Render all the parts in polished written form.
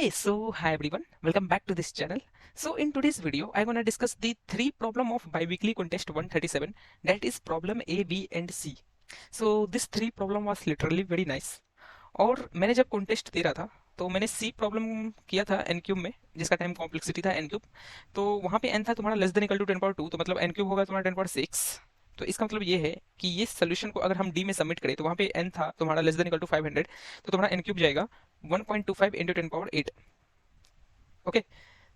Okay, so hi everyone, welcome back to this channel. So in today's video, I'm gonna discuss the three problem of biweekly contest 137, that is problem A, B and C. So this three problem was literally very nice. और मैंने जब contest दे रहा था तो मैंने सी problem किया था n cube में, जिसका टाइम कॉम्प्लेक्सिटी था एन क्यूब। तो वहाँ पे एन था तुम्हारा less than equal to 10 power 2, तो मतलब एन क्यूब होगा तुम्हारा 10 पावर 6। तो इसका मतलब ये है कि ये सोल्यूशन को अगर हम डी में सबमिट करें तो वहाँ पे एन था तुम्हारा लेस देन इक्वल टू 500, तो तुम्हारा एन क्यूब जाएगा 1.25 इंटू 10 पावर 8। ओके,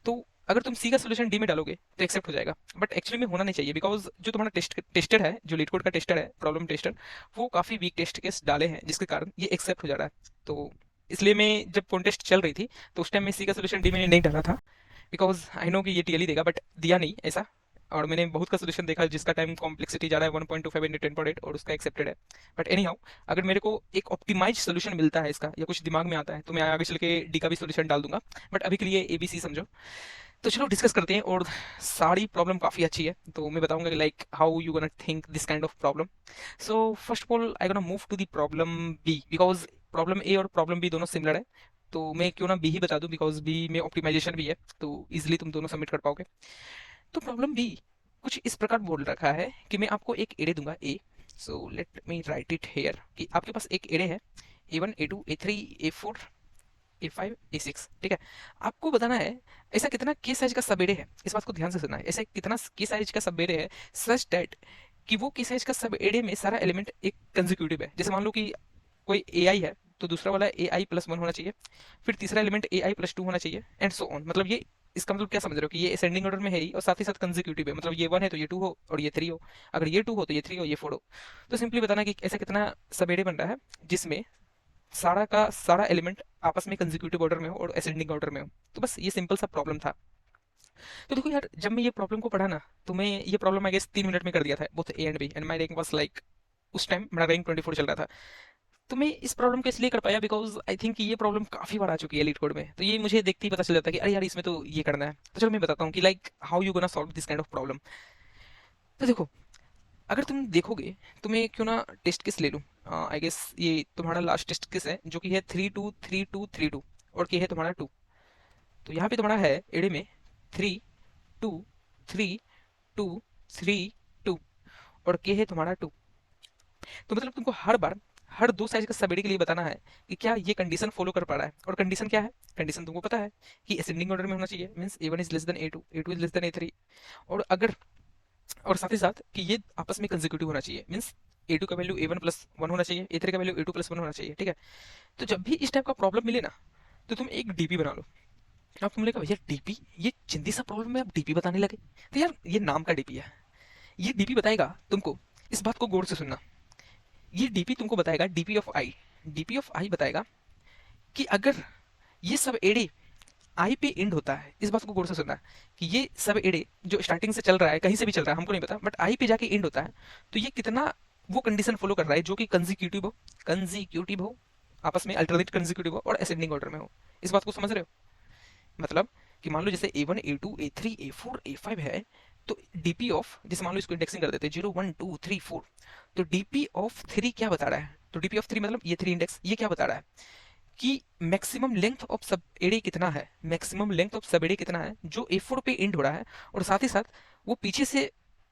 तो अगर तुम सी का सोल्यूशन डी में डालोगे तो एक्सेप्ट हो जाएगा, बट एक्चुअली में होना नहीं चाहिए, बिकॉज जो तुम्हारा टेस्टर है, जो लीड कोड का टेस्टर है, प्रॉब्लम टेस्टर, वो काफी वीक टेस्ट केस डाले हैं जिसके कारण ये एक्सेप्ट हो जा रहा है। तो इसलिए मैं जब कॉन्टेस्ट चल रही थी तो उस टाइम मैं सी का सोल्यूशन डी में नहीं डाला था, बिकॉज आई नो कि ये टीएल ही देगा, बट दिया नहीं ऐसा। और मैंने बहुत का सोल्यूशन देखा जिसका टाइम कॉम्प्लेक्सिटी जा रहा है 1.25 इंटू 10 पावर 8 और उसका एक्सेप्टेड है। बट एनी हाउ, अगर मेरे को एक ऑप्टिमाइज सोल्यूशन मिलता है इसका या कुछ दिमाग में आता है तो मैं आगे चल के डी का भी सोल्यूशन डाल दूंगा, बट अभी के लिए एबीसी समझो। तो चलो डिस्कस करते हैं। और सारी प्रॉब्लम काफ़ी अच्छी है, तो मैं बताऊंगा कि like how you gonna think this kind of problem. So first of all I gonna move to the problem B, because problem A और प्रॉब्लम बी दोनों सिमिलर है। तो मैं क्यों ना बी ही बता दूं, बिकॉज बी में ऑप्टिमाइजेशन भी है, तो इजिली तुम दोनों सबमिट कर पाओगे। तो प्रॉब्लम बी कुछ इस प्रकार बोल रखा है कि मैं आपको एक एरे दूंगा A. So let me write it here कि आपके पास एक एरे है A1 A2 A3 A4 A5 A6, ठीक है। आपको बताना है ऐसा कितना के साइज का सब एरे है, इस बात को ध्यान से सुनना है, ऐसा कितना के साइज का सब एरे है सच दैट कि वो के साइज का सब एरे में सारा एलिमेंट एक कंजिक्यूटिव है। जैसे मान लो कि कोई ए आई है तो दूसरा वाला AI+1 होना चाहिए, फिर तीसरा एलिमेंट AI+2 होना चाहिए, एंड सो ऑन। मतलब ये इसका मतलब क्या समझ रहे हो कि ये असेंडिंग ऑर्डर में है ही और साथ ही साथ कंजिक्यूटिव है, मतलब ये 1 है तो ये 2 हो और ये 3 हो, अगर ये 2 हो तो ये 3 हो, ये 4 हो। तो सिंपली बताना कि ऐसा कितना सब एरे बन रहा है जिसमें सारा का सारा एलिमेंट आपस में कंजिक्यूटिव ऑर्डर में हो और असेंडिंग ऑर्डर में हो। तो बस ये सिंपल सा प्रॉब्लम था। तो देखो यार, जब मैं ये प्रॉब्लम को पढ़ा ना तो मैं ये प्रॉब्लम आई गेस 3 मिनट में कर दिया था, both A and B, and my rank was like, उस टाइम मेरा रैंक 24 चल रहा था। तो मैं इस प्रॉब्लम को इसलिए कर पाया बिकॉज आई थिंक कि ये प्रॉब्लम काफी बार आ चुकी है लीड कोड में, तो ये मुझे देखते ही पता चल जाता है कि अरे यार इसमें तो ये करना है। तो चलो मैं बताता हूँ कि like how you gonna solve this kind of problem. तो देखो, अगर तुम देखोगे तो मैं क्यों ना टेस्ट केस ले लूँ। आई गेस ये तुम्हारा लास्ट टेस्ट केस है जो कि है 3 2 3 2 3 2, और के है तुम्हारा 2। तो यहाँ पे तुम्हारा है एडे में 3 2 3 2 3 2, और के है तुम्हारा 2। तो मतलब तुमको हर बार हर दो साइज का सबएडे के लिए बताना है कि क्या ये कंडीशन फॉलो कर पा रहा है। और कंडीशन क्या है, कंडीशन तुमको पता है कि असेंडिंग ऑर्डर में होना चाहिए, means A1 is less then A2, A2 is less then A3। और अगर, और साथ ही साथ कि ये आपस में कंसेक्यूटिव होना चाहिए, मींस A2 का वैल्यू A1+1 होना चाहिए, A3 का वैल्यू A2+1 होना चाहिए, ठीक है। तो जब भी इस टाइप का प्रॉब्लम मिले ना तो तुम एक डीपी बना लो। अब तुम बोलेगा भैया डीपी, ये चिंदी सा प्रॉब्लम में आप डीपी बताने लगे। तो यार ये नाम का डीपी है, ये डीपी बताएगा तुमको, इस बात को गौर से सुनना, ये डीपी तुमको बताएगा DP of I, DP of I बताएगा कि अगर ये सब एडे आई पे एंड होता है, इस बात को गौर से सुनना कि ये सब एडे जो स्टार्टिंग से चल रहा है, कहीं से भी चल रहा है हमको नहीं पता, बट आई पे जाके एंड होता है, तो ये कितना वो कंडीशन फॉलो कर रहा है जो कि कंजिक्यूटिव हो, आपस में अल्टरनेट कंजिक्यूटिव हो और असेंडिंग ऑर्डर में हो। इस बात को समझ रहे हो? मतलब कि मान लो जैसे A1 A2 A3 A4 A5 है, तो डीपी ऑफ, जैसे मान लो इसको इंडेक्सिंग कर देते हैं 0 1 2 3 4, तो डीपी ऑफ 3 क्या बता रहा है, तो डीपी ऑफ 3 मतलब ये 3 इंडेक्स, ये क्या बता रहा है कि मैक्सिमम लेंथ ऑफ सब एरे कितना है, मैक्सिमम लेंथ ऑफ सब एरे कितना है जो A4 पे एंड हो रहा है, और साथ ही साथ वो पीछे से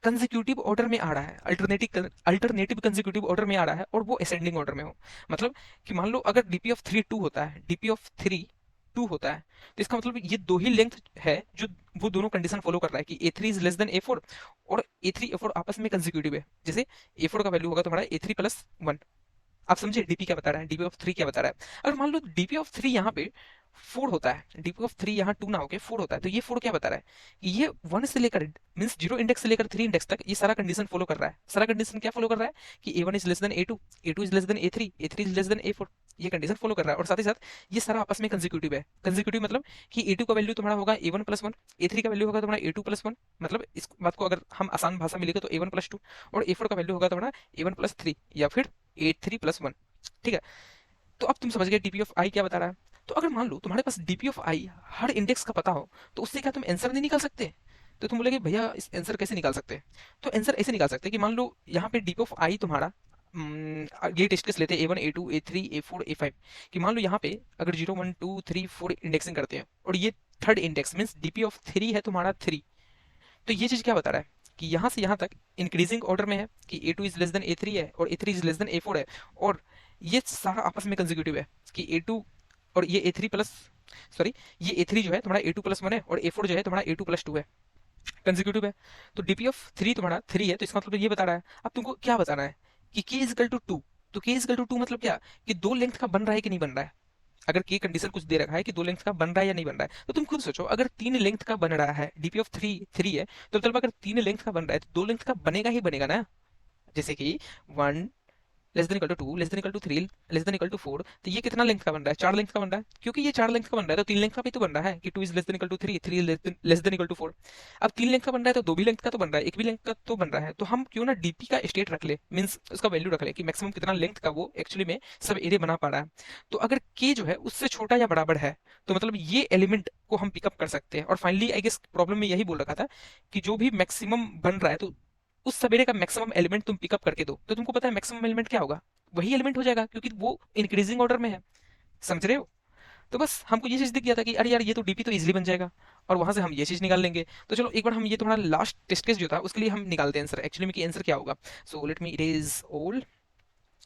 कंजिक्यूटिव ऑर्डर में आ रहा है, अल्टरनेटिव कंजिक्यूटिव ऑर्डर में आ रहा है, और वो असेंडिंग ऑर्डर में हो। मतलब कि मान लो अगर डीपी ऑफ 3 2 होता है, डीपी ऑफ 3 2 होता है, तो इसका मतलब ये दो ही लेंथ है जो वो दोनों कंडीशन फॉलो कर रहा है कि A3 is less then A4 और A3 A4 आपस में कंजिक्यूटिव है। जैसे A4 का वैल्यू होगा तुम्हारा A3+1। आप समझे डीपी क्या बता रहा है, डीपी ऑफ 3 क्या बता रहा है। अगर मान लो डीपी ऑफ 3 यहाँ पे 4 होता है, डीपी ऑफ 3 यहाँ 2 ना होके 4 होता है, तो ये 4 क्या बता रहा है कि ये 1 से लेकर, मींस 0 इंडेक्स से लेकर 3 इंडेक्स तक ये सारा कंडीशन फॉलो कर रहा है। सारा कंडीशन क्या फॉलो कर रहा है कि A1 is less then A2, A2 is less then A3, A3 is less then A4, ये कंडीशन फॉलो कर रहा है। और साथ ही साथ ये सारा आपस में कंजिक्यूटिव है। कंजिक्यूटिव मतलब कि A2 का वैल्यू तुम्हारा होगा A1+1, A3 का वैल्यू होगा तुम्हारा A2+1। मतलब इस बात को अगर हम आसान भाषा में लिखे तो A1+2, और A4 का वैल्यू होगा तुम्हारा A1+3 या फिर A3+1, ठीक है। तो अब तुम समझ गए डीपी ऑफ आई क्या बता रहा है। तो अगर मान लो तुम्हारे पास डीपी ऑफ आई हर इंडेक्स का पता हो तो उससे क्या तुम आंसर नहीं निकाल सकते? तो तुम बोलेगे भैया इस आंसर कैसे निकाल सकते हैं? तो आंसर ऐसे निकाल सकते हैं कि मान लो यहाँ पे डीपी ऑफ आई तुम्हारा, ये टेस्ट केस लेते हैं A1 A2 A3 A4 A5 कि मान लो यहाँ पे अगर 0 1 2 3 4 इंडेक्सिंग करते हैं और ये third index means DP of 3 है तुम्हारा 3, तो ये चीज क्या बता रहा है कि यहाँ से यहाँ तक इंक्रीजिंग ऑर्डर में है कि A2 is less then A3 है और A3 is less then A4 है, और ये सारा आपस में कंसेक्यूटिव है कि A2 और ये A3 प्लस सॉरी ये A3 जो है तुम्हारा A2 प्लस 1 है और A4 जो है तुम्हारा A2 प्लस 2 है, कंसेक्यूटिव है। तो डीपी ऑफ 3 तुम्हारा 3 है, तो इसका मतलब ये बता रहा है। अब तुमको क्या बताना है कि K इज इक्वल टू 2, तो K इज इक्वल टू 2 मतलब क्या कि दो लेंथ का बन रहा है कि नहीं बन रहा है। अगर के कंडीशन कुछ दे रखा है कि दो लेंथ का बन रहा है या नहीं बन रहा है, तो तुम खुद सोचो अगर तीन लेंथ का बन रहा है, डीपी ऑफ 3 है, तो मतलब अगर तीन लेंथ का बन रहा है तो दो लेंथ का बनेगा ही बनेगा ना। जैसे कि 1 less than equal to 2 less than equal to 3 less than equal to 4, तो ये कितना लेंथ का बन रहा है, 4 लेंथ का बन रहा है। क्योंकि ये 4 लेंथ का बन रहा है तो 3 लेंथ का भी तो बन रहा है कि 2 is less than equal to 3 3 less than equal to 4। अब 3 लेंथ का बन रहा है तो दो भी लेंथ का तो बन रहा है, एक भी लेंथ का तो बन रहा है, तो हम क्यों ना डीपी का स्टेट रख ले, मींस उसका वैल्यू रख ले कि मैक्सिमम कितना लेंथ का वो एक्चुअली में सब एरिया बना पा रहा है। तो अगर के जो है उससे छोटा या बराबर है तो मतलब ये एलिमेंट को हम पिकअप कर सकते हैं। और फाइनली आई गेस प्रॉब्लम में यही बोल रखा था कि जो भी मैक्सिमम बन रहा है तो उस सवेरे का मैक्सिमम एलिमेंट तुम पिकअप करके दो, तो तुमको पता है मैक्सिमम एलिमेंट क्या होगा, वही एलिमेंट हो जाएगा क्योंकि वो इंक्रीजिंग ऑर्डर में है। समझ रहे हो। तो बस हमको ये चीज दिख गया था कि अरे यार ये तो डीपी तो इजीली बन जाएगा और वहां से हम ये चीज निकाल लेंगे। तो चलो एक बार हम ये तुम्हारा लास्ट टेस्ट केस जो था उसके लिए हम निकालते हैं आंसर, एक्चुअली में कि आंसर क्या होगा। सो लेट मी इरेज ऑल।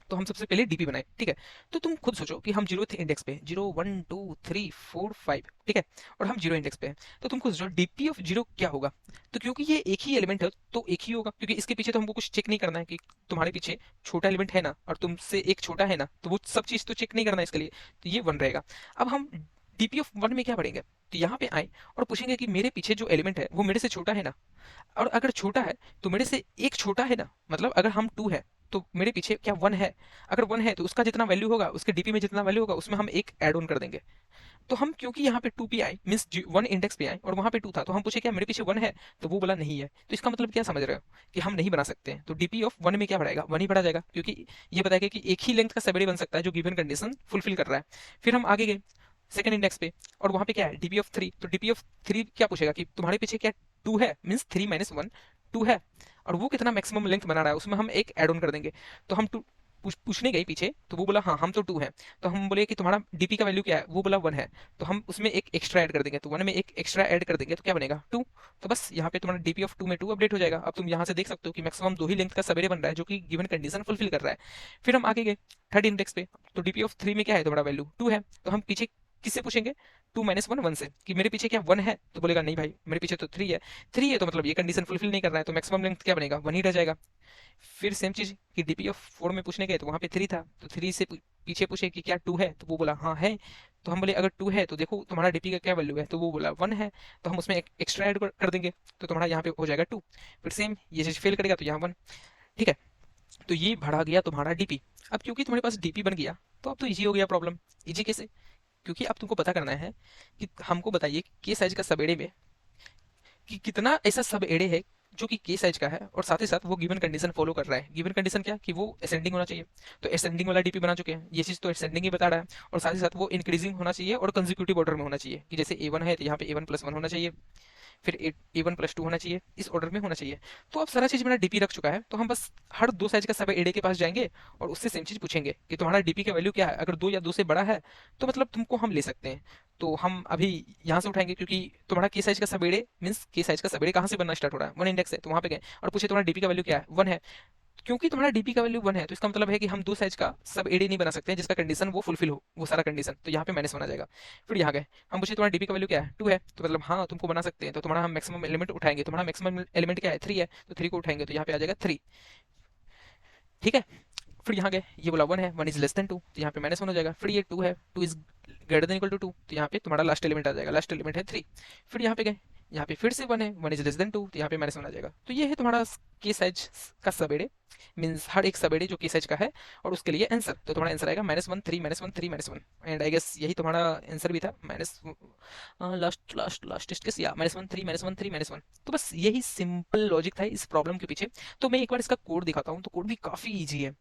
तो हम सबसे पहले डीपी बनाए, ठीक है। तो तुम खुद सोचो कि हम जीरो इंडेक्स पे 0 1 2 3 4 5, ठीक है, और हम जीरो इंडेक्स पे हैं। तो तुम खुद सोचो डीपी ऑफ जीरो क्या होगा। तो क्योंकि ये एक ही एलिमेंट है तो एक ही होगा, क्योंकि इसके पीछे तो हमको कुछ चेक नहीं करना है कि तुम्हारे पीछे छोटा एलिमेंट है ना और तुमसे एक छोटा है ना, तो वो सब चीज तो चेक नहीं करना है इसके लिए, तो ये वन रहेगा। अब हम डीपी ऑफ वन में क्या पढ़ेंगे, तो यहाँ पे आए और पूछेंगे कि मेरे पीछे जो एलिमेंट है वो मेरे से छोटा है ना, और अगर छोटा है तो मेरे से एक छोटा है ना, मतलब अगर हम 2 है तो मेरे पीछे क्या 1 है, अगर 1 है तो उसका जितना वैल्यू होगा उसके डीपी में जितना वैल्यू होगा उसमें हम एक ऐड ऑन कर देंगे। तो हम क्योंकि यहाँ पे 2 पे आए मीन्स 1 इंडेक्स पे आए और वहां पे 2 था, तो हम पूछे क्या मेरे पीछे 1 है, तो वो बोला नहीं है। तो इसका मतलब क्या समझ रहे हो कि हम नहीं बना सकते हैं। तो डीपी ऑफ 1 में क्या बढ़ाएगा, 1 ही बढ़ा जाएगा, क्योंकि ये बताएगा कि एक ही लेंथ का सबएरे बन सकता है जो गिवन कंडीशन फुलफिल कर रहा है। फिर हम आगे गए सेकंड इंडेक्स पे और वहां पे क्या है डीपी ऑफ 3, तो डीपी ऑफ 3 क्या पूछेगा कि तुम्हारे पीछे क्या 2 है, मीन्स 3 माइनस 1 2 है, और वो कितना मैक्सिमम लेंथ बना रहा है उसमें हम एक ऐड ऑन कर देंगे। तो हम टू पूछने गए पीछे तो वो बोला हाँ हम तो 2 हैं, तो हम बोले कि तुम्हारा डीपी का वैल्यू क्या है, वो बोला 1 है, तो हम उसमें एक एक्स्ट्रा ऐड कर देंगे, तो 1 में एक एक्स्ट्रा ऐड कर देंगे तो क्या बनेगा 2। तो बस यहाँ पे तुम्हारा डीपी ऑफ 2 में 2 अपडेट हो जाएगा। अब तुम यहाँ से देख सकते हो कि मैक्सिमम दो ही लेंथ का सवेरे बन रहा है जो कि गिवन कंडीशन फुलफिल कर रहा है। फिर हम आगे गए थर्ड इंडेक्स पे, तो डीपी ऑफ 3 में क्या है तुम्हारा वैल्यू 2 है, तो हम पीछे किससे पूछेंगे 2 माइनस 1 1 से कि मेरे पीछे क्या 1 है, तो बोलेगा नहीं भाई मेरे पीछे तो 3 है, 3 है तो मतलब ये कंडीशन फुलफिल नहीं कर रहा है, तो मैक्सिमम लेंथ क्या बनेगा 1 ही रह जाएगा। फिर सेम चीज कि डीपी ऑफ 4 में पूछने गए तो वहां पे 3 था, तो 3 से पीछे पूछे कि क्या 2 है, तो वो बोला हाँ है, तो हम बोले अगर 2 है तो देखो तुम्हारा डीपी का क्या वैल्यू है, तो वो बोला 1 है, तो हम उसमें एक एक्स्ट्रा ऐड कर देंगे तो तुम्हारा यहाँ पे हो जाएगा 2। फिर सेम ये चीज फेल करेगा तो यहाँ 1, ठीक है। तो ये बढ़ा गया तुम्हारा डीपी। अब क्योंकि तुम्हारे पास डीपी बन गया तो अब तो इजी हो गया प्रॉब्लम। इजी कैसे, क्योंकि अब तुमको पता करना है कि हमको बताइए के साइज का सब एड़े में कि कितना ऐसा सब एड़े है जो कि के साइज का है और साथ ही साथ वो गिवन कंडीशन फॉलो कर रहा है। गिवन कंडीशन क्या कि वो असेंडिंग होना चाहिए, तो असेंडिंग वाला डीपी बना चुके हैं, ये चीज तो असेंडिंग ही बता रहा है, और साथ ही साथ वो इंक्रीजिंग होना चाहिए और कंजिक्यूटिव ऑर्डर में होना चाहिए कि जैसे A1 है तो यहाँ पे A1 प्लस 1 होना चाहिए, फिर A1 प्लस 2 होना चाहिए, इस ऑर्डर में होना चाहिए। तो अब सारा चीज मेरा डीपी रख चुका है, तो हम बस हर दो साइज का सब एडे के पास जाएंगे और उससे सेम चीज पूछेंगे कि तुम्हारा डीपी का वैल्यू क्या है, अगर 2 या 2 से बड़ा है तो मतलब तुमको हम ले सकते हैं। तो हम अभी यहाँ से उठाएंगे क्योंकि तुम्हारा के साइज का सब एडे मीन्स के साइज का सब एडे कहाँ से बनना स्टार्ट हो रहा है 1 इंडेक्स है, तो वहाँ पे गए और पूछे तुम्हारा डीपी का वैल्यू क्या है 1 है। क्योंकि तुम्हारा डीपी का वैल्यू 1 है तो इसका मतलब है कि हम दो साइज का सब एडे नहीं बना सकते हैं जिसका कंडीशन वो फुलफिल हो वो सारा कंडीशन, तो यहाँ पे माइनस बना जाएगा। फिर यहाँ गए हम पूछे तुम्हारा डीपी का वैल्यू क्या है 2 है, तो मतलब हाँ तुमको बना सकते हैं, तो तुम्हारा हम मैक्सिमम एलिमेंट उठाएंगे, तुम्हारा मैक्सिमम एलिमेंट क्या है 3 है, तो 3 को उठाएंगे तो यहाँ पे आ जाएगा 3, ठीक है। फिर यहाँ गए ये बोला 1 है 1 इज लेस देन 2, तो यहाँ पे माइनस 1 हो जाएगा। फिर ये 2 है 2 is greater than equal to 2, तो यहाँ पे तुम्हारा लास्ट एलिमेंट आ जाएगा, लास्ट एलिमेंट है 3। फिर यहाँ पे गए यहाँ पे फिर से 1 है 1 इज लेस देन 2, तो यहाँ पे माइनस 1 आ जाएगा। तो ये है तुम्हारा के साइज का सबएडे मीन्स हर एक सबएडे जो के साइज का है और उसके लिए आंसर, तो तुम्हारा आंसर आएगा -1 3 -1 3 -1, एंड आई गेस यही तुम्हारा आंसर भी था minus last last last test case या -1 3 -1 3 -1। तो बस यही सिंपल लॉजिक था इस प्रॉब्लम के पीछे। तो मैं एक बार इसका कोड दिखाता हूँ, तो कोड भी काफी ईजी है।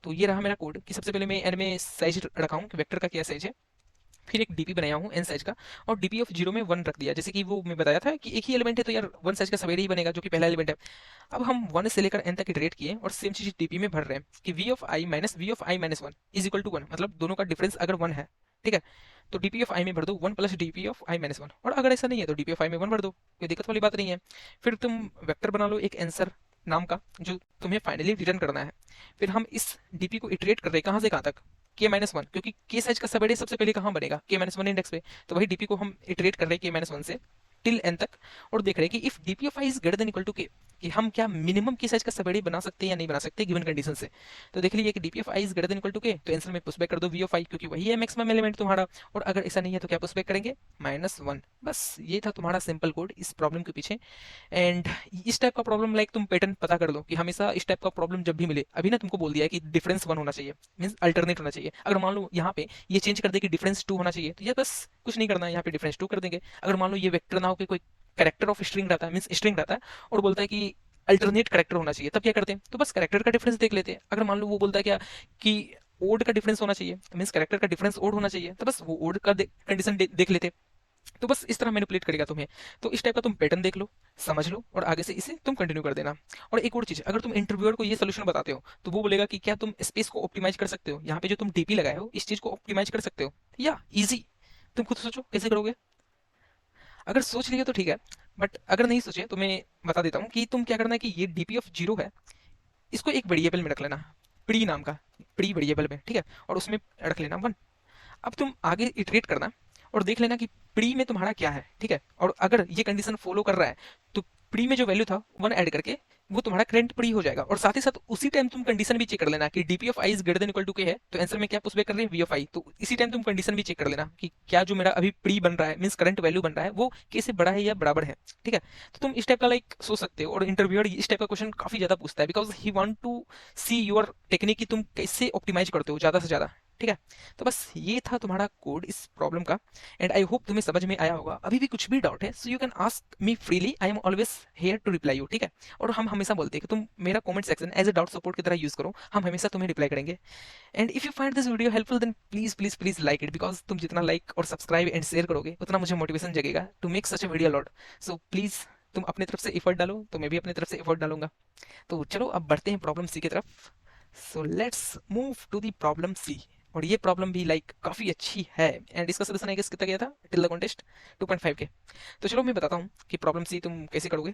तो ये रहा मेरा कोड कि सबसे पहले मैं एन में साइज रखा हूँ कि वेक्टर का क्या साइज है, फिर एक डीपी बनाया हूँ एन साइज का, और डीपी ऑफ जीरो में 1 रख दिया, जैसे कि वो मैं बताया था कि एक ही एलिमेंट है तो यार 1 साइज का सवेरे ही बनेगा जो कि पहला एलिमेंट है। अब हम 1 से लेकर n तक इटरेट किए और सेम चीज डीपी में भर रहे हैं कि v of i minus v of i minus 1 is equal to 1, मतलब दोनों का डिफरेंस अगर 1 है, ठीक है, तो डीपी ऑफ i में भर दो 1 plus DP of i minus 1, और अगर ऐसा नहीं है तो डीपी ऑफ i में 1 भर दो, कोई दिक्कत वाली बात नहीं है। फिर तुम वेक्टर बना लो एक आंसर नाम का जो तुम्हें फाइनली रिटर्न करना है। फिर हम इस डीपी को इटरेट कर रहे हैं कहाँ से कहाँ तक, के माइनस 1, क्योंकि के साइज का सबसे सबसे पहले कहाँ बनेगा, के माइनस 1 इंडेक्स पे, तो वही डीपी को हम इटरेट कर रहे हैं के माइनस 1 से टिल एन तक, और देख रहे हैं कि if DP of i is greater than equal to k, कि हम क्या मिनिमम की साइज का सबेड़ी बना सकते हैं या नहीं बना सकते गिवन कंडीशन से। तो देख लीजिए कि DP of i is greater than equal to k, तो आंसर में पुशबैक कर दो वी ऑफ आई, क्योंकि वही है मैक्सिमम एलिमेंट तुम्हारा, और अगर ऐसा नहीं है तो क्या पुशबैक करेंगे, -1। बस ये था तुम्हारा सिंपल कोड इस प्रॉब्लम के पीछे। एंड इस टाइप का प्रॉब्लम लाइक तुम पैटर्न पता कर लो कि हमेशा इस टाइप का प्रॉब्लम जब भी मिले, अभी ना तुमको बोल दिया है कि डिफरेंस 1 होना चाहिए, मींस अल्टरनेट होना चाहिए। अगर मान लो यहाँ पे ये चेंज कर दे कि डिफरेंस 2 होना चाहिए, तो ये बस कुछ नहीं करना है, यहाँ पे डिफरेंस 2 कर देंगे। अगर मान लो ये वेक्टर ना हो कि कोई कैरेक्टर ऑफ स्ट्रिंग रहता है, मींस स्ट्रिंग रहता है, और बोलता है कि अल्टरनेट कैरेक्टर होना चाहिए, तब क्या करते हैं, तो बस कैरेक्टर का डिफरेंस देख लेते हैं। अगर मान लो वो बोलता है क्या कि ओड का डिफरेंस होना चाहिए, मींस कैरेक्टर का डिफरेंस ओड होना चाहिए, तो बस वो ओड का कंडीशन देख लेते। तो बस इस तरह मैनिपुलेट करेगा तुम्हें। तो इस टाइप का तुम पैटर्न देख लो, समझ लो, और आगे से इसे तुम कंटिन्यू कर देना। और एक और चीज, अगर तुम इंटरव्यूअर को ये सोल्यूशन बताते हो तो वो बोलेगा कि क्या तुम स्पेस को ऑप्टिमाइज कर सकते हो, यहाँ पे जो तुम डीपी लगाए हो इस चीज को ऑप्टिमाइज कर सकते हो, या इजी, तुम खुद सोचो कैसे करोगे। अगर सोच लिए तो ठीक है, बट अगर नहीं सोचे तो मैं बता देता हूँ कि तुम क्या करना है कि ये डीपी ऑफ जीरो है, इसको एक वेरिएबल में रख लेना, प्री नाम का, प्री वेरिएबल में, ठीक है, और उसमें रख लेना 1। अब तुम आगे इटरेट करना और देख लेना कि प्री में तुम्हारा क्या है, ठीक है, और अगर ये कंडीशन फॉलो कर रहा है तो प्री में जो वैल्यू था 1 ऐड करके वो तुम्हारा करंट प्री हो जाएगा। और साथ ही साथ उसी टाइम तुम कंडीशन भी चेक कर लेना कि DP of i is greater than equal to k है, तो आंसर में क्या पुशबैक कर रहे हैं, वी ऑफ आई, तो इसी टाइम तुम कंडीशन भी चेक कर लेना कि क्या जो मेरा अभी प्री बन रहा है मींस करंट वैल्यू बन रहा है वो के से बड़ा है या बराबर है, ठीक है। तो तुम इस टाइप का लाइक सोच सकते हो, और इंटरव्यूअर इस टाइप का क्वेश्चन काफी ज्यादा पूछता है because he want to see your technique कि तुम कैसे ऑप्टिमाइज करते हो ज्यादा से ज्यादा, ठीक है। तो बस ये था तुम्हारा कोड इस प्रॉब्लम का, एंड आई होप तुम्हें समझ में आया होगा। अभी भी कुछ भी डाउट है so you can ask me freely, I am always here to reply you, ठीक है। और हम हमेशा बोलते हैं कि तुम मेरा comment section as a doubt support की तरह यूज करो, हम हमेशा तुम्हें रिप्लाई करेंगे। And if you find this video helpful then please please please like it, because तुम जितना लाइक और सब्सक्राइब एंड शेयर करोगे उतना मुझे मोटिवेशन जगेगा to make such a video lot. So please तुम अपनी तरफ से एफर्ट डालो तो मैं भी अपनी तरफ से एफर्ट डालूंगा। तो चलो अब बढ़ते हैं प्रॉब्लम सी की तरफ। So let's move to the problem C. और ये प्रॉब्लम भी लाइक काफी अच्छी है, एंड इसका सोल्यूशन है कितना गया था टिल द कॉन्टेस्ट 2.5 के। तो चलो मैं बताता हूँ कि प्रॉब्लम सी तुम कैसे करोगे।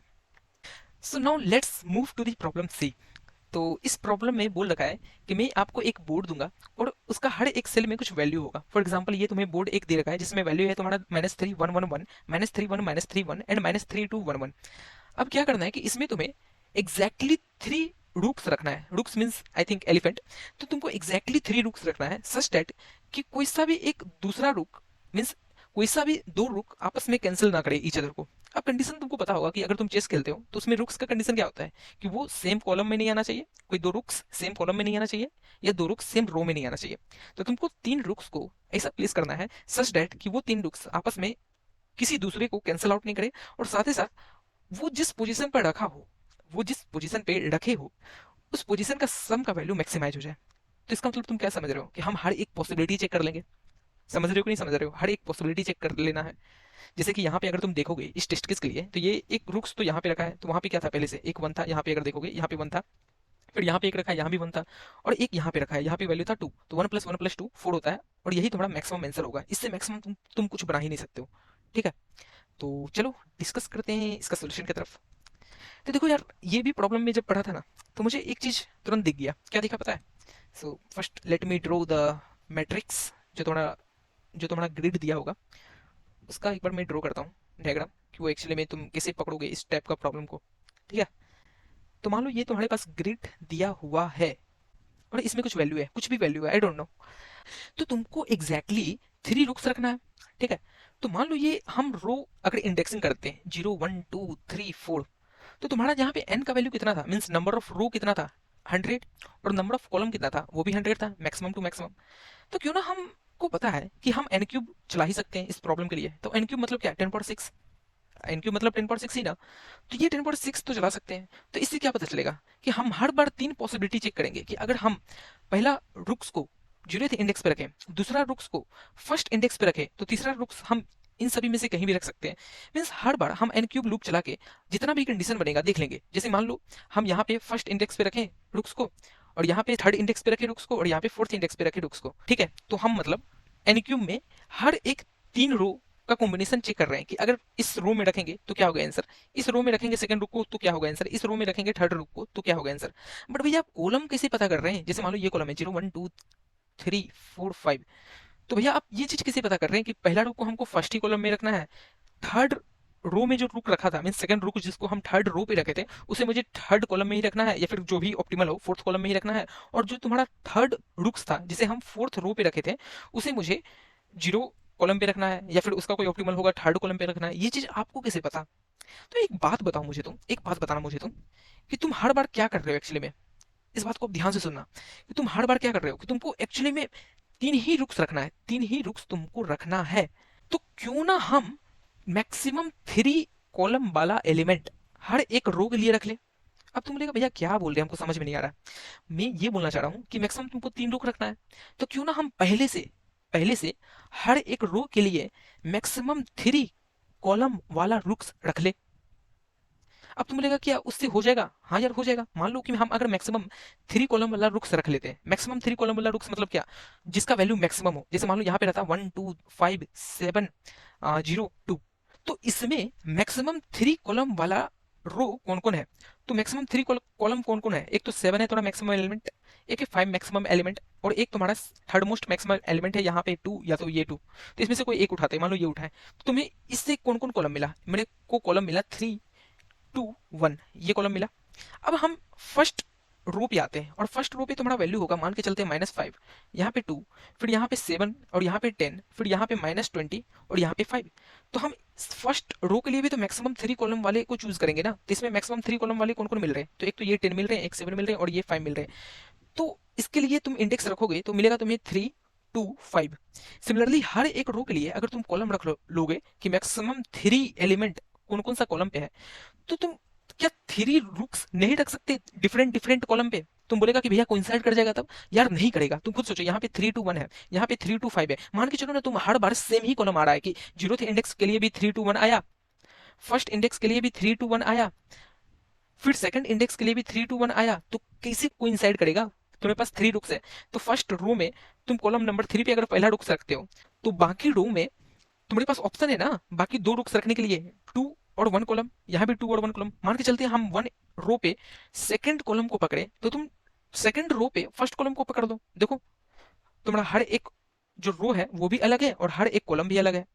So now let's move to the problem C. तो इस प्रॉब्लम में बोल रखा है कि मैं आपको एक बोर्ड दूंगा और उसका हर एक सेल में कुछ वैल्यू होगा। फॉर एग्जांपल ये तुम्हें बोर्ड एक दे रखा है जिसमें वैल्यू है तुम्हारा -3 1 1 1, -3 1 -3 1 एंड -3 2 1 1। अब क्या करना है कि इसमें तुम्हें एग्जैक्टली 3 रूक्स रखना है, rooks means I think elephant. तो तुमको एग्जैक्टली 3 रूक्स रखना है सच दैट कि कोई सा भी एक दूसरा रूक मीन्स कोई सा भी दो रुक आपस में कैंसिल ना करे ईच अदर को। अब कंडीशन तुमको पता होगा कि अगर तुम चेस खेलते हो तो उसमें रुक्स का कंडीशन क्या होता है कि वो सेम कॉलम में नहीं आना चाहिए, कोई दो रुक्स सेम कॉलम में नहीं आना चाहिए, या दो रुक्स सेम रो में नहीं आना चाहिए। तो तुमको 3 रुक्स को ऐसा प्लेस करना है सच दैट कि वो 3 रुक्स आपस में किसी दूसरे को कैंसिल आउट नहीं करे, और साथ ही साथ वो जिस पोजीशन पर रखा हो, वो जिस पोजीशन पे रखे हो उस पोजीशन का सम का वैल्यू मैक्सिमाइज हो जाए। तो इसका मतलब तुम क्या समझ रहे हो कि हम हर एक पॉसिबिलिटी चेक कर लेंगे। समझ रहे हो कि नहीं समझ रहे हो, हर एक पॉसिबिलिटी चेक कर लेना है। जैसे कि यहाँ पे अगर तुम देखोगे इस टेस्ट केस के लिए तो ये एक रुक्स तो यहाँ पे रखा है, तो वहाँ पे क्या था पहले से एक 1 था, यहाँ पे अगर देखोगे यहाँ पे 1 था, फिर यहाँ पे एक रखा है, यहाँ भी 1 था, और एक यहाँ पे रखा है, यहाँ पे वैल्यू था 2, तो 1 + 1 + 2 4 होता है, और यही तुम्हारा मैक्सिमम आंसर होगा। इससे मैक्सिमम तुम कुछ बना ही नहीं सकते हो, ठीक है। तो चलो डिस्कस करते हैं इसका सोल्यूशन की तरफ। तो देखो यार ये भी प्रॉब्लम में जब पढ़ा था ना तो मुझे एक चीज तुरंत दिख गया, क्या दिखा पता है। So first let me draw the matrix, जो तुम्हारा ग्रिड दिया होगा उसका एक बार मैं ड्रॉ करता हूँ डायग्राम, कि वो एक्चुअली में तुम कैसे पकड़ोगे इस टाइप का प्रॉब्लम को, ठीक है। तो मान लो ये तुम्हारे पास ग्रिड दिया हुआ है और इसमें कुछ वैल्यू है, कुछ भी वैल्यू है, आई डोंट नो। तो तुमको एग्जैक्टली 3 रुक्स रखना है, ठीक है। तो मान लो ये हम रो अगर इंडेक्सिंग करते हैं 0 1 2 3 4, तो तुम्हारा यहाँ पे n का वैल्यू कितना था, मीन्स नंबर ऑफ रो कितना था 100, और नंबर ऑफ कॉलम कितना था वो भी 100 था, मैक्सिमम टू मैक्सिमम। तो क्यों ना हमको पता है कि हम n क्यूब चला ही सकते हैं इस प्रॉब्लम के लिए। तो n क्यूब मतलब क्या, 10/6, एन क्यूब मतलब 10/6 ही ना। तो ये 10/6 तो चला सकते हैं। तो इससे क्या पता चलेगा कि हम हर बार 3 पॉसिबिलिटी चेक करेंगे कि अगर हम पहला रुक्स को जीरोथ इंडेक्स पे रखें, दूसरा रुक्स को फर्स्ट इंडेक्स पे रखें, तो तीसरा रुक्स हम इन सभी में से कहीं भी रख सकते हैं। मीन्स हर बार हम एन क्यूब लूप चला के जितना भी कंडीशन बनेगा देख लेंगे। जैसे मान लो हम यहाँ पे फर्स्ट इंडेक्स पे रखें रुक्स को, और यहाँ पे थर्ड इंडेक्स पे रखे रुक्स को, और यहाँ पे फोर्थ इंडेक्स पे रखे रुक्स को, ठीक है। तो हम मतलब एन क्यूब में हर एक 3 रो का कॉम्बिनेशन चेक कर रहे हैं कि अगर इस रो में रखेंगे तो क्या होगा आंसर, इस रो में रखेंगे सेकंड रो को तो क्या होगा आंसर, इस रो में रखेंगे थर्ड रो को तो क्या होगा आंसर। बट भैया आप कॉलम कैसे पता कर रहे हैं? जैसे मान लो ये कॉलम है 0 1 2 3 4 5, तो भैया आप ये चीज कैसे पता कर रहे हैं कि पहला रो को हमको फर्स्ट ही कॉलम में रखना है, थर्ड रो में जो रुक रखा था मीन सेकंड रो को जिसको हम थर्ड रो पे रखे थे उसे मुझे थर्ड कॉलम में ही रखना है, या फिर जो भी ऑप्टिमल हो फोर्थ कॉलम में ही रखना है, और जो तुम्हारा थर्ड रुक्स था जिसे हम फोर्थ रो पे रखे थे उसे मुझे 0 कॉलम पे रखना है, या फिर उसका कोई ऑप्टिमल होगा थर्ड कॉलम पे रखना है। ये चीज आपको कैसे पता? तो एक बात बताओ मुझे तुम, एक बात बताना मुझे तुम, कि तुम हर बार क्या कर रहे हो एक्चुअली में। इस बात को ध्यान से सुनना कि तुम हर बार क्या कर रहे हो कि तुमको एक्चुअली में 3 ही रुक्स रखना है, 3 ही रुक्स तुमको रखना है। तो क्यों ना हम मैक्सिमम 3 कॉलम वाला एलिमेंट हर एक रो के लिए रख ले। अब तुम बोलेगा भैया क्या बोल रहे हैं, हमको समझ में नहीं आ रहा। मैं ये बोलना चाह रहा हूँ कि मैक्सिमम तुमको 3 रो रखना है, तो क्यों ना हम पहले से हर एक रो के लिए मैक्सिमम 3 कॉलम वाला रुक्स रख ले। अब तुम बोलेगा क्या उससे हो जाएगा? हाँ यार हो जाएगा। मान लो कि हम अगर मैक्सिमम 3 कॉलम वाला रुक्स रख लेते हैं, मैक्सिमम 3 कॉलम वाला रुक्स मतलब क्या, जिसका वैल्यू मैक्सिमम हो। जैसे मान लो यहाँ पे रहता 1 2 5 7 0 2, तो इसमें मैक्सिमम 3 कॉलम वाला रो कौन कौन है? तो मैक्सिमम 3 कॉलम कौन कौन है? एक तो 7 है तुम्हारा मैक्सिमम एलिमेंट, एक है 5 मैक्सिमम एलिमेंट, और एक तुम्हारा थर्ड मोस्ट मैक्सिमम एलिमेंट है यहाँ पे 2, या तो ये 2। तो इसमें से कोई एक उठाते हैं, मान लो ये उठाए, तो तुम्हें इससे कौन कौन कॉलम मिला? मेरे को कॉलम मिला 3 2 1, ये कॉलम मिला। अब हम फर्स्ट रो पे आते हैं, और फर्स्ट रो पे तुम्हारा वैल्यू होगा मान के चलते हैं -5, यहाँ पे 2, फिर यहाँ पे 7, और यहाँ पे 10, फिर यहाँ पे -20, और यहाँ पे 5। तो हम फर्स्ट रो के लिए भी तो मैक्सिमम 3 कॉलम वाले को चूज करेंगे ना। तो इसमें मैक्सिमम 3 कॉलम वाले कौन कौन मिल रहे हैं? तो एक तो ये 10 मिल रहे हैं, एक 7 मिल रहे हैं, और ये 5 मिल रहे हैं। तो इसके लिए तुम इंडेक्स रखोगे तो मिलेगा तुम्हें 3 2 5। सिमिलरली हर एक रो के लिए अगर तुम कॉलम रख लोगे कि मैक्सिमम 3 एलिमेंट कौन कौन सा कॉलम पे है, तो तुम क्या 3 रुक्स नहीं रख सकते डिफरेंट डिफरेंट कॉलम पे? तुम बोलेगा कि भैया कोइंसाइड कर जाएगा, तब यार नहीं करेगा। तुम खुद सोचो, यहाँ पे 3 2 1 है, यहाँ पे 3 2 5 है, मान के चलो ना तुम हर बार सेम ही कॉलम आ रहा है कि जीरोथ इंडेक्स के लिए भी 3 2 1 आया, फर्स्ट इंडेक्स के लिए भी 3 2 1 आया, फिर सेकंड इंडेक्स के लिए भी 3 2 1 आया, तो कैसे कोइंसाइड करेगा? तुम्हारे पास 3 रुक्स है, तो फर्स्ट रो में तुम कॉलम नंबर 3 पे अगर पहला रुक्स रखते हो, तो बाकी रो में तुम्हारे पास ऑप्शन है ना बाकी 2 रुक्स रखने के लिए, 2 और 1 कॉलम, यहाँ भी 2 और 1 कॉलम। मान के चलते हैं हम 1 रो पे सेकंड कॉलम को पकड़े, तो तुम सेकंड रो पे फर्स्ट कॉलम को पकड़ दो। देखो तुम्हारा हर एक जो रो है वो भी अलग है, और हर एक कॉलम भी अलग है।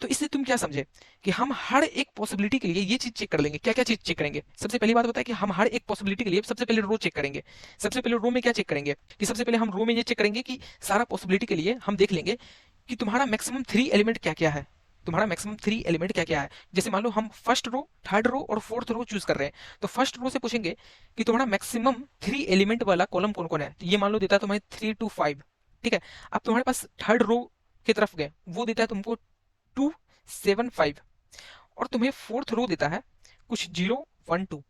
तो इससे तुम क्या समझे कि हम हर एक पॉसिबिलिटी के लिए ये चीज चेक कर लेंगे। क्या क्या चीज चेक करेंगे? सबसे पहली बात बताया कि हम हर एक पॉसिबिलिटी के लिए सबसे पहले रो चेक करेंगे। सबसे पहले रो में क्या चेक करेंगे कि सबसे पहले हम रो में ये चेक करेंगे कि सारा पॉसिबिलिटी के लिए हम देख लेंगे कि तुम्हारा मैक्सिमम 3 एलिमेंट क्या क्या है, तुम्हारा मैक्सिमम 3 एलिमेंट क्या क्या है। जैसे मान लो हम फर्स्ट रो, थर्ड रो और फोर्थ रो चूज कर रहे हैं, तो फर्स्ट रो से पूछेंगे कि तुम्हारा मैक्सिमम 3 एलिमेंट वाला कॉलम कौन कौन है। तो ये मान लो देता है तुम्हें 3 2 5, ठीक है। अब तुम्हारे पास थर्ड रो की तरफ गए, वो देता है तुमको 2 7 5, और तुम्हें फोर्थ रो देता है कुछ 0 1 2।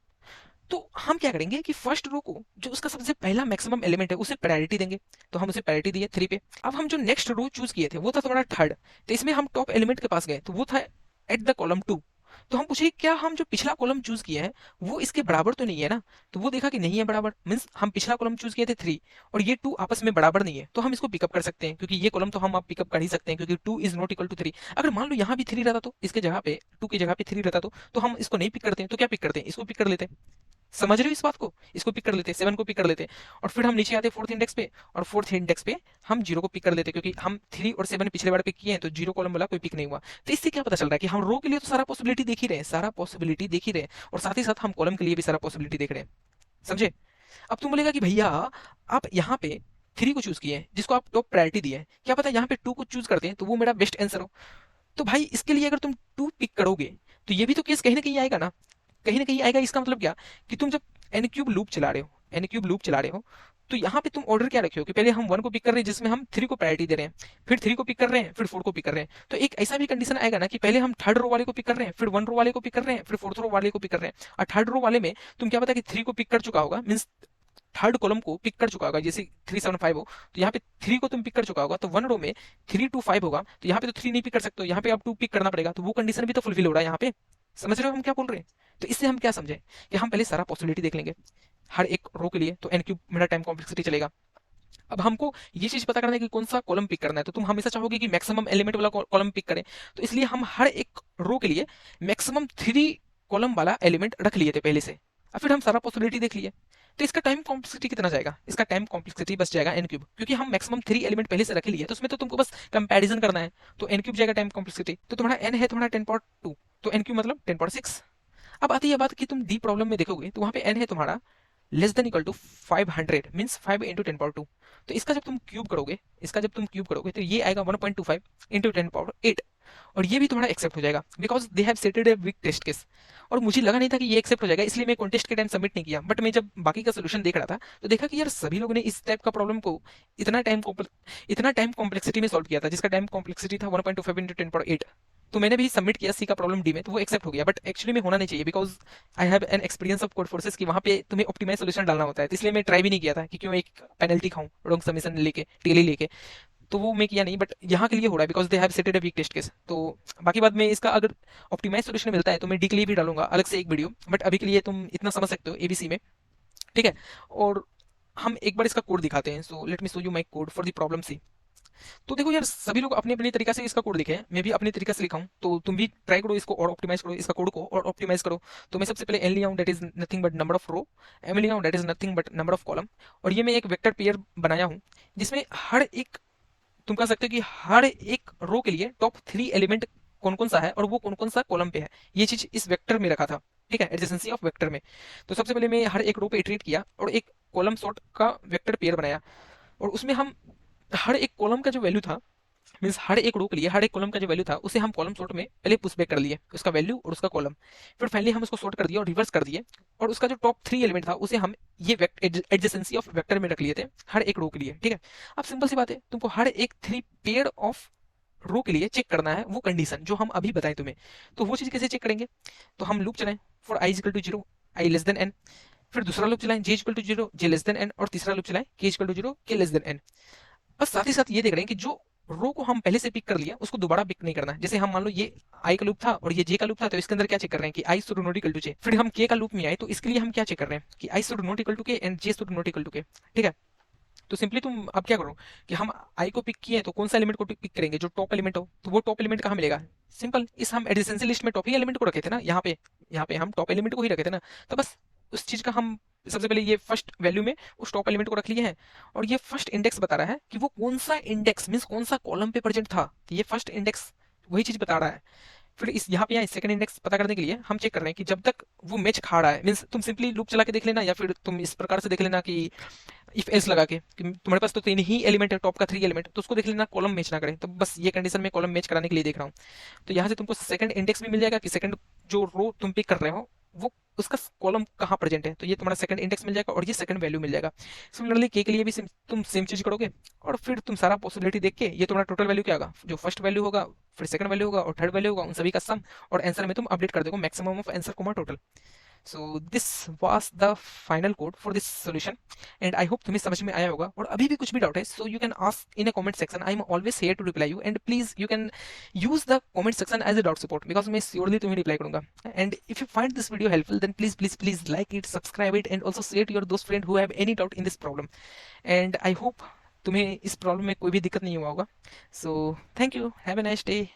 तो हम क्या करेंगे कि फर्स्ट रो को जो उसका सबसे पहला मैक्सिमम एलिमेंट है उसे प्रायोरिटी देंगे, तो हम उसे प्रायोरिटी दिए 3 पे। अब हम जो नेक्स्ट रो चूज किए थे वो था तुम्हारा थर्ड, तो इसमें हम टॉप एलिमेंट के पास गए, तो वो था एट द कॉलम 2। तो हम पूछे क्या हम जो पिछला कॉलम चूज किए हैं वो इसके बराबर तो नहीं है ना? तो वो देखा कि नहीं है बराबर, मीन्स हम पिछला कॉलम चूज किए थे 3 और ये 2 आपस में बराबर नहीं है, तो हम इसको पिकअप कर सकते हैं, क्योंकि ये कॉलम तो हम आप पिकअप कर ही सकते हैं क्योंकि 2 इज नॉट इक्वल टू 3। अगर मान लो यहाँ भी 3 रहता तो इसके जगह पे 2 की जगह पे 3 रहता तो हम इसको नहीं पिक करते हैं, तो क्या पिक करते हैं? इसको पिक कर लेते हैं। समझ रहे हो इस बात को? इसको पिक कर लेते हैं, 7 को पिक कर लेते हैं, और फिर हम नीचे आते हैं फोर्थ इंडेक्स पे, और फोर्थ इंडेक्स पे हम 0 को पिक कर लेते हैं, क्योंकि हम 3 और 7 पिछले बार पिक किए हैं, तो 0 कॉलम वाला कोई पिक नहीं हुआ। तो इससे क्या पता चल रहा है कि हम रो के लिए तो सारा पॉसिबिलिटी देख ही रहे हैं, सारा पॉसिबिलिटी देख ही रहे हैं, और साथ ही साथ हम कॉलम के लिए भी सारा पॉसिबिलिटी देख रहे हैं। समझे? अब तुम बोलेगा कि भैया आप यहाँ पे 3 को चूज किए हैं जिसको आप टॉप प्रायोरिटी दिए हैं, क्या पता यहाँ पे 2 को चूज करते हैं तो वो मेरा बेस्ट आंसर हो। तो भाई इसके लिए अगर तुम 2 पिक करोगे तो ये भी तो केस कहीं ना कहीं आएगा ना, कहीं ना कहीं आएगा। इसका मतलब क्या कि तुम जब एन क्यूब लूप चला रहे हो, एन क्यूब लूप चला रहे हो, तो यहाँ पे तुम ऑर्डर क्या रखे हो कि पहले हम 1 को पिक कर रहे हैं जिसमें हम 3 को प्रायोरिटी दे रहे हैं, फिर 3 को पिक कर रहे हैं, फिर 4 को पिक कर रहे हैं। तो एक ऐसा भी कंडीशन आएगा ना कि पहले हम थर्ड रो वाले को पिक कर रहे हैं, फिर 1 रो वाले को पिक कर रहे हैं, फिर फोर्थ रो वाले को पिक कर रहे हैं, और थर्ड रो वाले में तुम क्या पता कि 3 को पिक कर चुका होगा, मीन्स थर्ड कॉलम को पिक कर चुका होगा, जैसे 375 हो तो यहाँ पे 3 को तुम पिक कर चुका होगा, तो वन रो में 325 होगा, तो यहाँ पे तो 3 नहीं पिक कर सकते हो, यहाँ पे अब 2 पिक करना पड़ेगा, तो वो कंडीशन भी तो फुलफिल हो रहा है यहाँ पे। समझ रहे हो हम क्या बोल रहे हैं? तो इससे हम क्या समझे कि हम पहले सारा पॉसिबिलिटी देख लेंगे हर एक रो के लिए, तो n क्यूब मेरा टाइम कॉम्प्लेक्सिटी चलेगा। अब हमको ये चीज पता करना है कि कौन सा कॉलम पिक करना है, तो तुम हमेशा चाहोगे कि मैक्सिमम एलिमेंट वाला कॉलम पिक करें, तो इसलिए हम हर एक रो के लिए मैक्सिमम 3 कॉलम वाला एलिमेंट रख लिए थे पहले से, और फिर हम सारा पॉसिबिलिटी देख लिए। तो इसका टाइम कॉम्प्लेक्सिटी कितना जाएगा? इसका टाइम कॉम्प्लेक्सिटी बस जाएगा n क्यूब, क्योंकि हम मैक्सिमम 3 एलिमेंट पहले से रख लिए, तो उसमें तो तुमको बस कंपैरिजन करना है, तो n क्यूब जाएगा टाइम कॉम्प्लेक्सिटी। तो तुम्हारा n है तुम्हारा 10.2, तो n क्यूब मतलब 10.6। अब आती है बात कि तुम डी प्रॉब्लम में देखोगे तो वहां पे n है तुम्हारा less than equal to 500, means 5 into 10 power 2। तो इसका जब तुम क्यूब करोगे, तो ये आएगा 1.25 इंटू 10 पावर 8, और ये भी तुम्हारा एक्सेप्ट हो जाएगा because they have setted a weak test case. और मुझे लगा नहीं था कि ये एक्सेप्ट हो जाएगा, इसलिए मैं कॉन्टेस्ट के टाइम सबमिट नहीं किया, बट मैं जब बाकी का सोल्यूशन देख रहा था तो देखा कि यार सभी लोगों ने इस टाइप का प्रॉब्लम को इतना टाइम कॉम्प्लेक्सिटी में सॉल्व किया था, जिसका टाइम कॉम्प्लेक्सिटी था 1.25 इंटू 10 पावर 8। तो मैंने भी सबमिट किया सी का प्रॉब्लम डी में, तो वो एक्सेप्ट हो गया, बट एक्चुअली में होना नहीं चाहिए because I have an experience of code forces कि वहाँ पे तुम्हें ऑप्टिमाइज सोल्यूशन डालना होता है, तो इसलिए मैं ट्राई भी नहीं किया था कि क्यों एक पेनल्टी खाऊं रॉन्ग सबमिशन लेके टेली लेके। तो वो मैं किया नहीं, बट यहाँ के लिए हो रहा है because they have setted a weak test case. तो बाकी बाद में इसका अगर ऑप्टिमाइज सोल्यूशन मिलता है तो मैं डी के लिए भी डालूंगा अलग से एक वीडियो, बट अभी के लिए तुम इतना समझ सकते हो एबीसी में, ठीक है। और हम एक बार इसका कोड दिखाते हैं, so let me show you my code for the problem C. तो देखो यार सभी लोग अपने अपने तरीका से इसका कोड लिखे हैं, मैं भी अपने तरीके से लिखा हूँ, तो तुम भी ट्राई करो इसको और ऑप्टिमाइज करो, इसका कोड को और ऑप्टिमाइज करो। तो मैं सबसे पहले एन लिया हूँ, that is nothing but number of row, m लिया हूँ, that is nothing but number of column, और ये मैं एक वेक्टर पेयर बनाया हूँ जिसमें हर एक, तुम कह सकते हो कि हर एक रो के लिए टॉप 3 एलिमेंट कौन कौन सा है और वो कौन कौन सा कॉलम पे है, ये चीज इस वेक्टर में रखा था, ठीक है, एडजेसेंसी ऑफ वेक्टर में। तो सबसे पहले मैं हर एक रो पे इटरेट किया और एक कॉलम सॉर्ट का वेक्टर पेयर बनाया, और उसमें हम हर एक कॉलम का जो वैल्यू था, मीन्स हर एक रो के लिए हर एक कॉलम का जो वैल्यू था उसे हम कॉलम सॉर्ट में पहले पुश बैक कर लिए, उसका वैल्यू और उसका कॉलम। फिर फाइनली हम उसको सॉर्ट कर दिया और रिवर्स कर दिए, और उसका जो टॉप 3 एलिमेंट था उसे हम ये एडजेसेंसी ऑफ वेक्टर में रख लिए थे हर एक रो के लिए, ठीक है। अब सिंपल सी बात है, तुमको हर एक 3 पेयर ऑफ रो के लिए चेक करना है वो कंडीशन जो हम अभी बताएं तुम्हें। तो वो चीज कैसे चेक करेंगे? तो हम लूप चलाएं for I equal to 0, I less than N, फिर दूसरा लूप चलाएं J equal to 0, J less than N, और तीसरा लूप चलाएं के इक्वल टू 0, के लेस देन एन। बस साथ ही साथ ये देख रहे हैं कि जो रो को हम पहले से पिक कर लिया उसको दोबारा पिक नहीं करना है। जैसे हम मान लो ये आई का लूप था और ये जे का लूप था, तो इसके अंदर क्या चेक कर रहे हैं कि I should not equal to J. फिर हम के का लूप में आए तो इसके लिए हम क्या चेक कर रहे हैं कि I should not equal to K and J should not equal to K, ठीक है। तो सिंपली तुम अब क्या करो कि हम आई को पिक किए तो कौन सा एलिमेंट को पिक करेंगे? जो टॉप एलिमेंट हो, तो वो टॉप एलिमेंट कहाँ मिलेगा? सिंपल, इस हम एडजेसेंसी लिस्ट में टॉप ही एलिमेंट को रखे थे ना, यहाँ पे हम टॉप एलिमेंट को ही रखे थे ना, तो बस उस चीज का हम सबसे पहले ये फर्स्ट वैल्यू में उस टॉप एलिमेंट को रख लिए हैं, और ये फर्स्ट इंडेक्स बता रहा है कि वो कौन सा इंडेक्स मीन्स कौन सा कॉलम पे प्रेजेंट था, तो ये फर्स्ट इंडेक्स वही चीज बता रहा है। फिर इस यहाँ पे यहाँ सेकंड इंडेक्स पता करने के लिए हम चेक कर रहे हैं कि जब तक वो मैच खा रहा है, मीन्स तुम सिंपली लूप चला के देख लेना, या फिर तुम इस प्रकार से देख लेना कि इफ एल्स लगा के कि तुम्हारे पास तो 3 ही एलिमेंट है, टॉप का 3 एलिमेंट, तो उसको देख लेना कॉलम मैच ना करे, तो बस ये कंडीशन में कॉलम मैच कराने के लिए देख रहा हूँ। तो यहाँ से तुमको सेकंड इंडेक्स भी मिल जाएगा कि सेकंड जो रो तुम पिक कर रहे हो वो उसका कॉलम कहाँ प्रेजेंट है, तो ये तुम्हारा सेकंड इंडेक्स मिल जाएगा और ये सेकंड वैल्यू मिल जाएगा। सिमिलरली के लिए भी तुम सेम चीज करोगे, और फिर तुम सारा पॉसिबिलिटी देख के ये तुम्हारा टोटल वैल्यू क्या होगा, जो फर्स्ट वैल्यू होगा, फिर सेकंड वैल्यू होगा और थर्ड वैल्यू होगा, उन सभी का सम, और आंसर में तुम अपडेट कर दोगे maximum of answer comma total. So this was the final code for this solution, and I hope तुम्हें समझ में आया होगा। और अभी भी कुछ भी डाउट है so you can ask in a comment section, I am always here to reply you, and please you can use the comment section as a doubt support because मैं श्योरली तुम्हें रिप्लाई करूंगा। And if you find this video helpful then please like it, subscribe it, and also share to your दोस्त friend who have any doubt in this problem. And I hope तुम्हें इस problem में कोई भी दिक्कत नहीं हुआ होगा। So thank you, have a nice day.